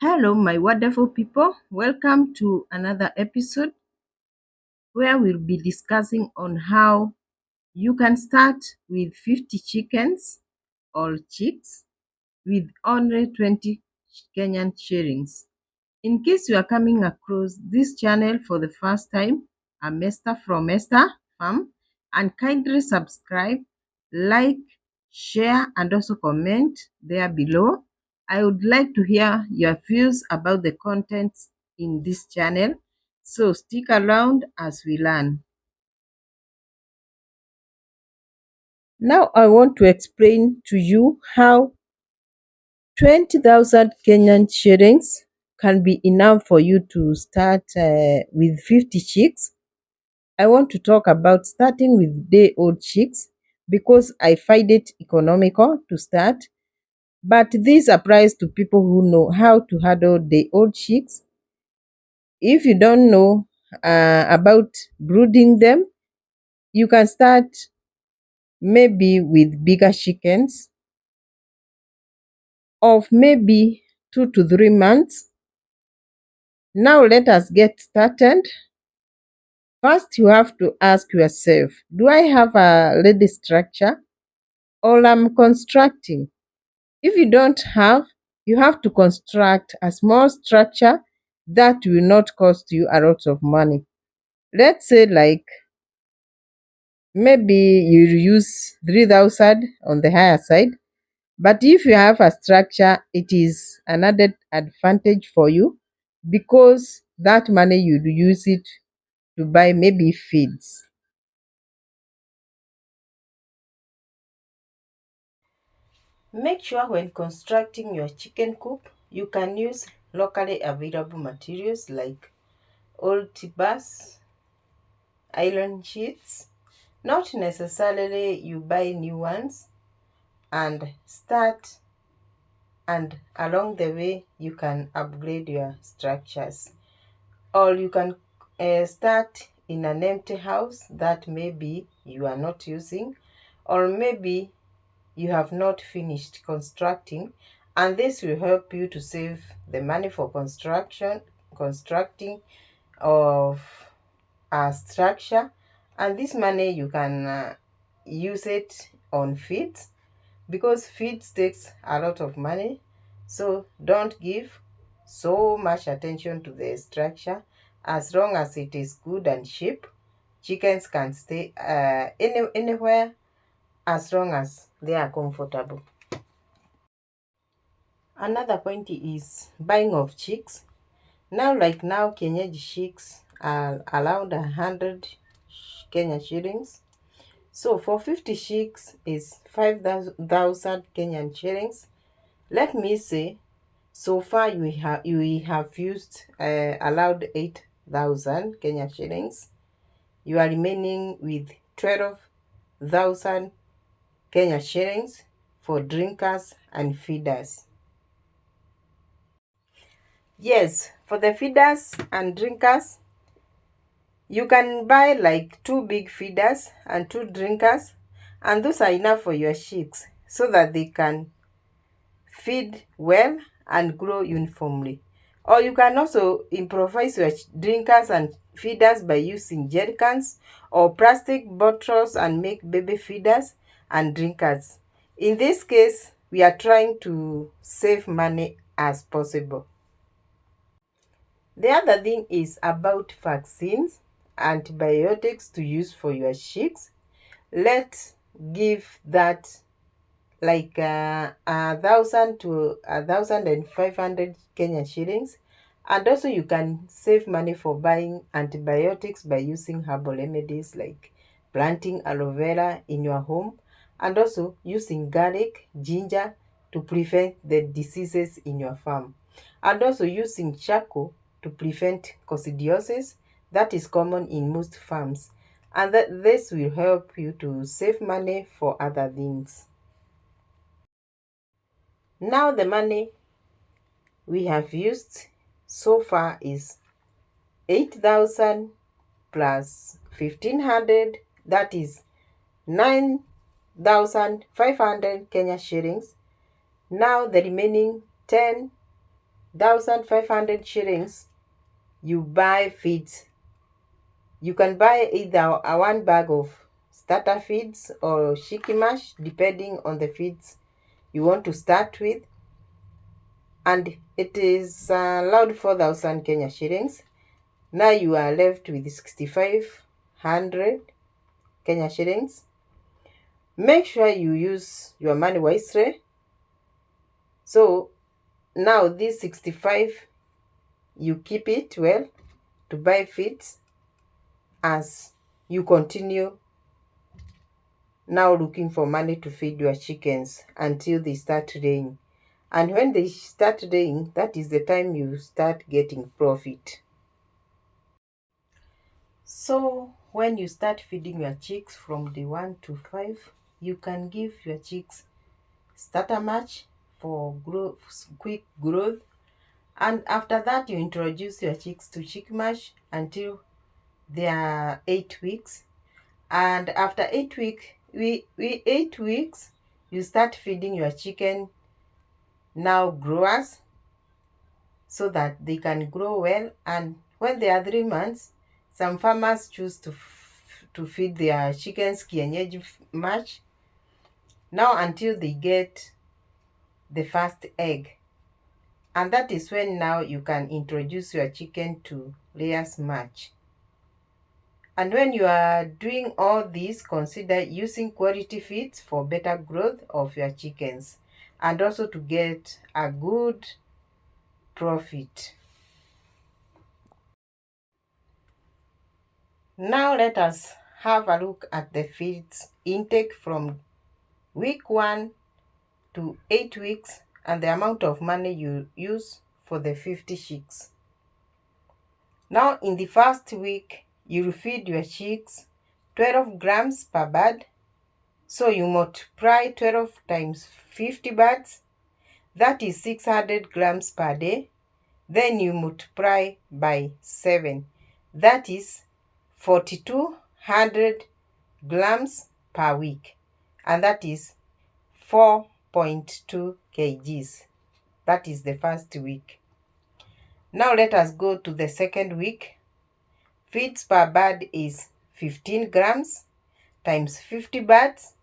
Hello, my wonderful people. Welcome to another episode where we'll be discussing on how you can start with 50 chickens or chicks with only 20 Kenyan shillings. In case you are coming across this channel for the first time, I'm Esther from Esther Farm, and kindly subscribe, like, share, and also comment there below. I would like to hear your views about the contents in this channel, so stick around as we learn. Now I want to explain to you how 20,000 Kenyan shillings can be enough for you to start with 50 chicks. I want to talk about starting with day-old chicks because I find it economical to start. But this applies to people who know how to handle day-old chicks. If you don't know about brooding them, you can start maybe with bigger chickens of maybe 2 to 3 months. Now let us get started. First, you have to ask yourself, do I have a ready structure or I'm constructing? If you don't have, you have to construct a small structure that will not cost you a lot of money. Let's say like maybe you use 3,000 on the higher side, but if you have a structure, it is an added advantage for you because that money you'd use it to buy maybe feeds. Make sure when constructing your chicken coop, you can use locally available materials like old timbers, iron sheets. Not necessarily you buy new ones, and start, and along the way you can upgrade your structures. Or you can start in an empty house that maybe you are not using, or maybe you have not finished constructing, and this will help you to save the money for constructing of a structure, and this money you can use it on feeds because feeds takes a lot of money. So don't give so much attention to the structure. As long as it is good and cheap, chickens can stay anywhere as long as they are comfortable. Another point is buying of chicks. Now, like now, Kenyaji chicks are around 100 Kenya shillings. So for 50 chicks is 5,000 Kenyan shillings. Let me say, so far you have used allowed 8,000 Kenya shillings. You are remaining with 12,000 Kenya shillings for drinkers and feeders. Yes, for the feeders and drinkers, you can buy like 2 big feeders and 2 drinkers, and those are enough for your chicks so that they can feed well and grow uniformly. Or you can also improvise your drinkers and feeders by using jerry cans or plastic bottles and make baby feeders and drinkers. In this case, we are trying to save money as possible. The other thing is about vaccines, antibiotics to use for your chicks. Let's give that like 1,000 to 1,500 Kenya shillings. And also you can save money for buying antibiotics by using herbal remedies like planting aloe vera in your home, and also using garlic, ginger to prevent the diseases in your farm, and also using charcoal to prevent coccidiosis that is common in most farms, and this will help you to save money for other things. Now the money we have used so far is 8,000 plus 1,500, that is 9,500 Kenya shillings. Now the remaining 10 1,500 shillings, you buy feeds. You can buy either a 1 bag of starter feeds or chicken mash, depending on the feeds you want to start with. And it is allowed 4,000 Kenya shillings. Now you are left with 6,500 Kenya shillings. Make sure you use your money wisely. So now this 65, you keep it well to buy feeds as you continue now looking for money to feed your chickens until they start laying. And when they start laying, that is the time you start getting profit. So when you start feeding your chicks from day 1 to 5, you can give your chicks starter mash for quick growth. And after that, you introduce your chicks to chicken mash until they are 8 weeks. And after 8 weeks, you start feeding your chicken now growers so that they can grow well. And when they are 3 months, some farmers choose to feed their chickens kienyeji mash now until they get the first egg. And that is when now you can introduce your chicken to layers mash. And when you are doing all this, consider using quality feeds for better growth of your chickens and also to get a good profit. Now let us have a look at the feeds intake from week 1 to 8 weeks and the amount of money you use for the 50 chicks. Now in the first week, you will feed your chicks 12 grams per bird. So you multiply 12 times 50 birds. That is 600 grams per day. Then you multiply by 7. That is 4,200 grams per week. And that is 4.2 kgs. That is the first week. Now let us go to the second week. Feeds per bird is 15 grams times 50 birds.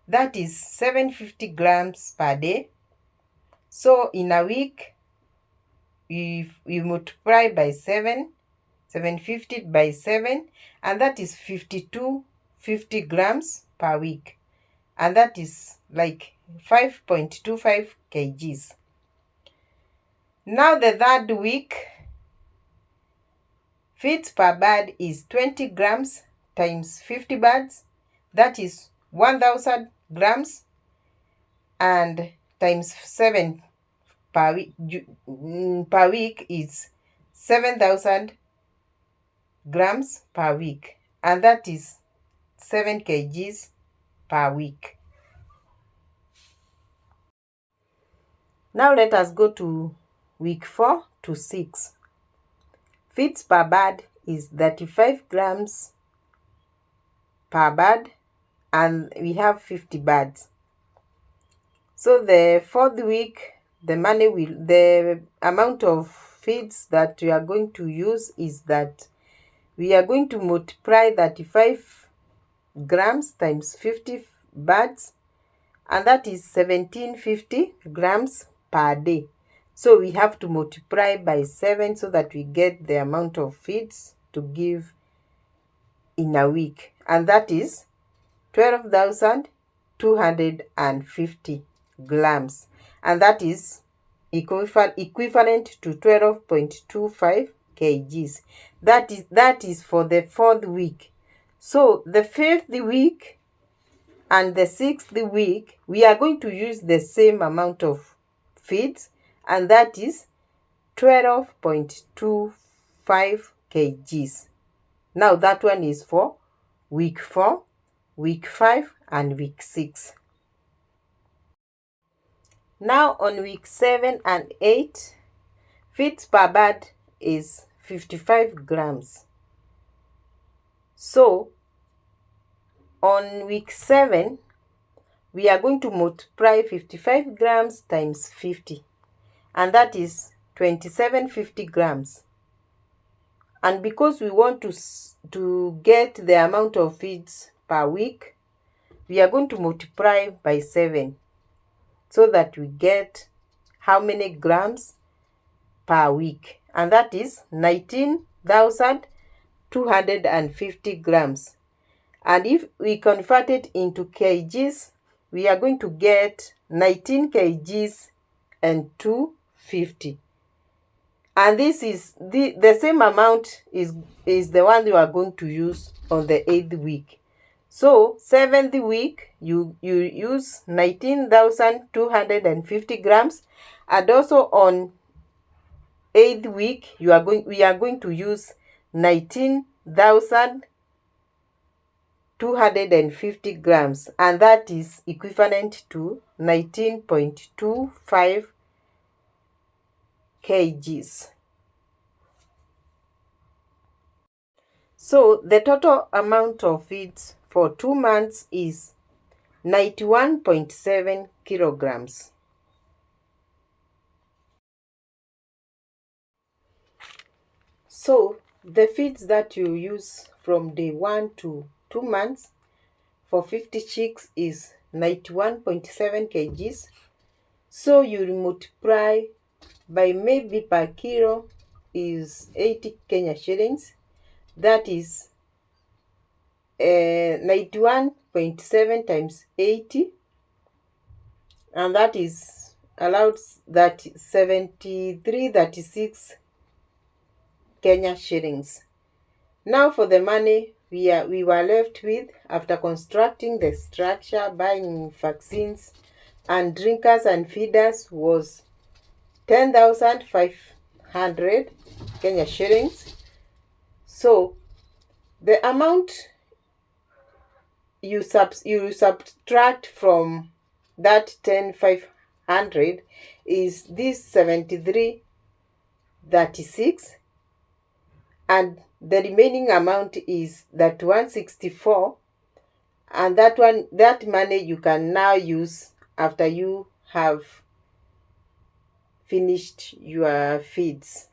That is 750 grams per day. So in a week, if you multiply by 750 by 7, and that is 5250 grams per week. And that is like 5.25 kgs. Now the third week, feeds per bird is 20 grams times 50 birds. That is 1,000 grams and times 7 per week is 7,000 grams per week. And that is 7 kgs per week. Now let us go to week 4 to 6. Feeds per bird is 35 grams per bird and we have 50 birds. So the fourth week, the amount of feeds that we are going to use is that we are going to multiply 35 grams times 50 birds, and that is 1,750 grams per day. So we have to multiply by 7 so that we get the amount of feeds to give in a week, and that is 12,250 grams, and that is equivalent to 12.25 kgs. That is for the fourth week. So the fifth week and the sixth week, we are going to use the same amount of feeds, and that is 12.25 kgs. Now that one is for week 4, week 5, and week 6. Now on week 7 and 8, feeds per bird is 55 grams. So on week 7, we are going to multiply 55 grams times 50, and that is 2750 grams. And because we want to get the amount of feeds per week, we are going to multiply by 7 so that we get how many grams per week. And that is 19,250 grams. And if we convert it into kgs, we are going to get 19 kgs and 250. And this is the same amount is the one you are going to use on the 8th week. So 7th week you use 19,250 grams, and also on 8th week we are going to use 19,250 grams, and that is equivalent to 19.25 kgs. So the total amount of feeds for 2 months is 91.7 kilograms. So the feeds that you use from day 1 to 2 months for 50 chicks is 91.7 kgs. So you multiply by, maybe per kilo is 80 Kenya shillings. That is 91.7 times 80, and that is allowed that 7336 Kenya shillings. Now for the money we were left with after constructing the structure, buying vaccines and drinkers and feeders was 10,500 Kenya shillings. So the amount you subtract from that 10,500 is this 7336, and the remaining amount is that 164, and that money you can now use after you have finished your feeds.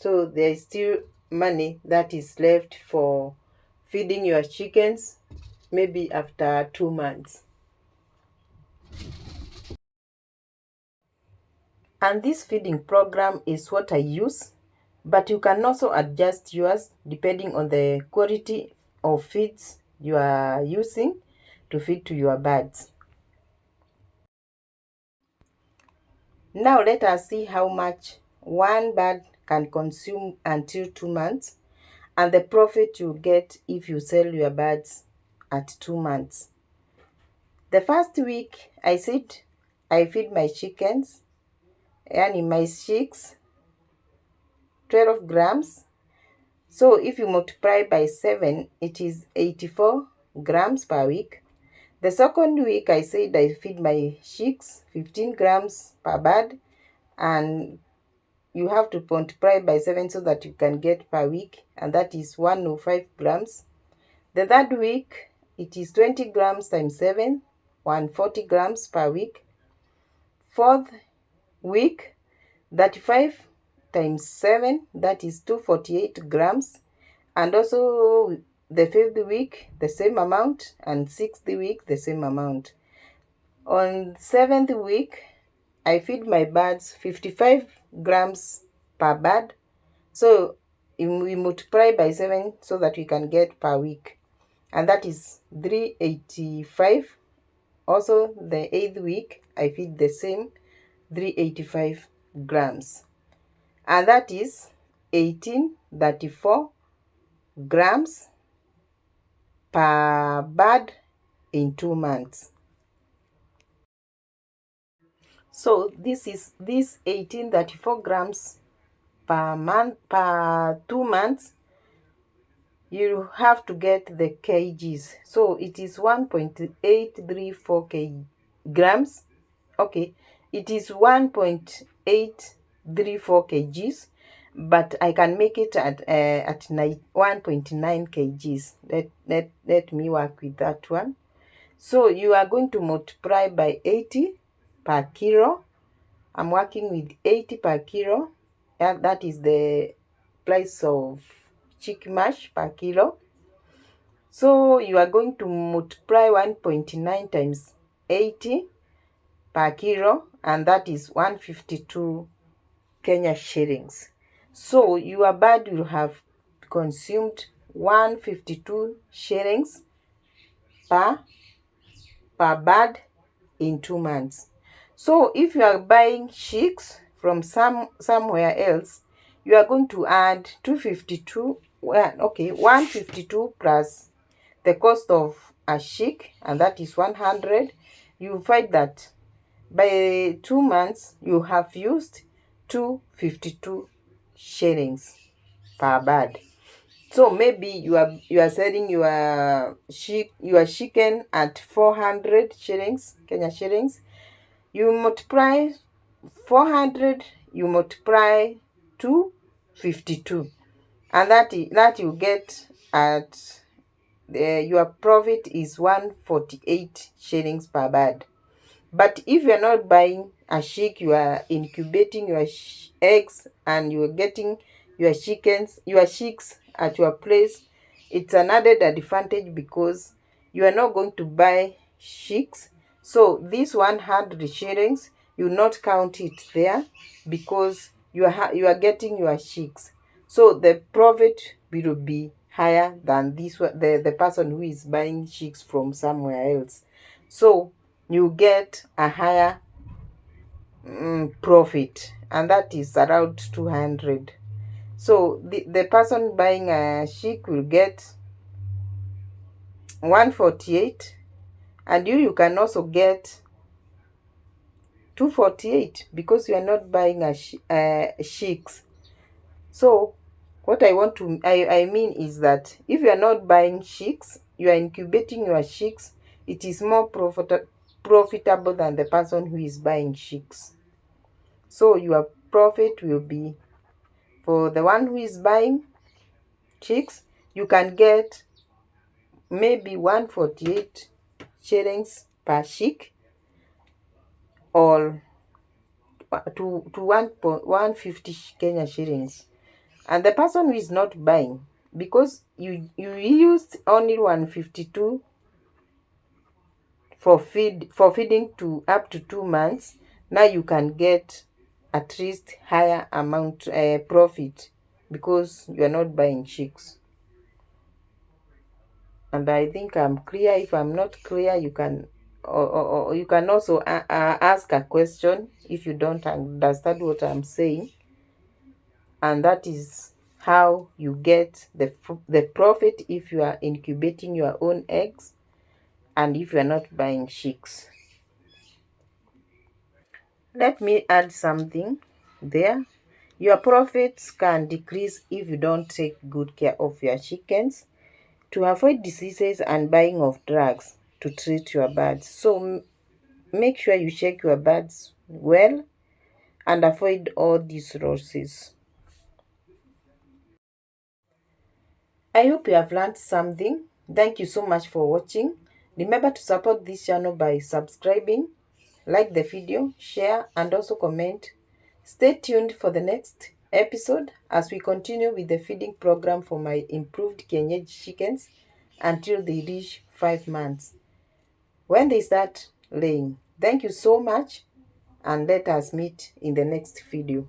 So there is still money that is left for feeding your chickens, maybe after 2 months. And this feeding program is what I use, but you can also adjust yours depending on the quality of feeds you are using to feed to your birds. Now let us see how much one bird can consume until 2 months, and the profit you get if you sell your birds at 2 months. The first week I said I feed my chickens, and my chicks, 12 grams. So if you multiply by 7, it is 84 grams per week. The second week I said I feed my chicks 15 grams per bird, and you have to multiply by 7 so that you can get per week, and that is 105 grams. The third week it is 20 grams times 7, 140 grams per week. Fourth week, 35 times 7, that is 248 grams. And also the 5th week the same amount, and 6th week the same amount. On 7th week I feed my birds 55 grams per bird, so we multiply by 7 so that we can get per week, and that is 385. Also the 8th week I feed the same 385 grams, and that is 1834 grams per bird in 2 months. So this 1834 grams per month per 2 months. You have to get the kgs, so it is 1.834 grams. Okay, it is 1.834 kgs, but I can make it at 1.9 kgs. Let me work with that one. So you are going to multiply by 80 per kilo, I'm working with 80 per kilo. That is the price of chicken mash per kilo. So you are going to multiply 1.9 times 80 per kilo, and that is 152 Kenya shillings. So your bird will have consumed 152 shillings per bird in 2 months. So if you are buying chicks from somewhere else, you are going to add 252, well, okay, 152 plus the cost of a chick, and that is 100. You find that by 2 months you have used 252 shillings per bird. So maybe you are selling your chicken at 400 shillings, Kenya shillings. You multiply 400, you multiply 252, and that you get at your profit is 148 shillings per bird. But if you are not buying a chick, you are incubating your eggs and you are getting your chicks at your place, it's an added advantage because you are not going to buy chicks. So this 100 shillings, you not count it there because you are getting your chicks. So the profit will be higher than the person who is buying chicks from somewhere else. So you get a higher profit, and that is around 200. So the person buying a chick will get 148, and you can also get 248 because you are not buying chicks. So what I mean is that if you are not buying chicks, you are incubating your chicks, it is more profitable than the person who is buying chicks. So your profit will be, for the one who is buying chicks, you can get maybe 148 shillings per chick, or to 150 Kenya shillings. And the person who is not buying, because you used only 152 for feeding to up to 2 months, now you can get at least higher amount profit because you are not buying chicks. And I think I'm clear. If I'm not clear, you can or you can also ask a question if you don't understand what I'm saying. And that is how you get the profit if you are incubating your own eggs and if you are not buying chicks. Let me add something there. Your profits can decrease if you don't take good care of your chickens, to avoid diseases and buying of drugs to treat your birds. So make sure you check your birds well and avoid all these losses. I hope you have learned something. Thank you so much for watching. Remember to support this channel by subscribing, like the video, share, and also comment. Stay tuned for the next episode as we continue with the feeding program for my improved kienyeji chickens until they reach 5 months, when they start laying. Thank you so much, and let us meet in the next video.